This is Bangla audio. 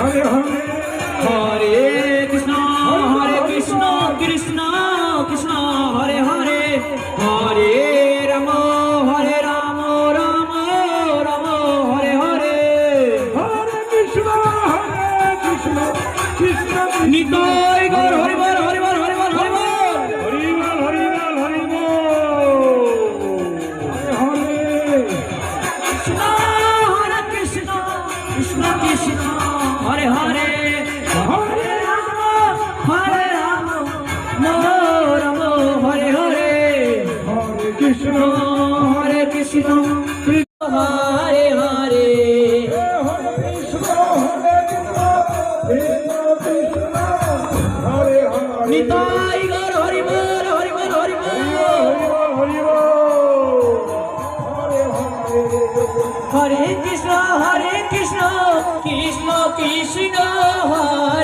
হরে হরে হরে কৃষ্ণ কৃষ্ণ কৃষ্ণ হরে হরে হরে রাম রাম রাম হরে হরে হরে কৃষ্ণ কৃষ্ণ কৃষ্ণ নিতাই গৌর হরি বল হরি বল হরি বল হরি বল হরি বল হরি বল হরি বল হরে কৃষ্ণ কৃষ্ণ কৃষ্ণ হরে হরে হরে রাম রাম হরে হরে হরে কৃষ্ণ হরে কৃষ্ণ হরে হরে হরে কৃষ্ণ কৃষ্ণ হরে হরে নিতাই গৌর হরি বল হরি বল হরি বল হরি বল হরে হরে হরে কৃষ্ণ কৃষ্ণ কৃষ্ণ হরে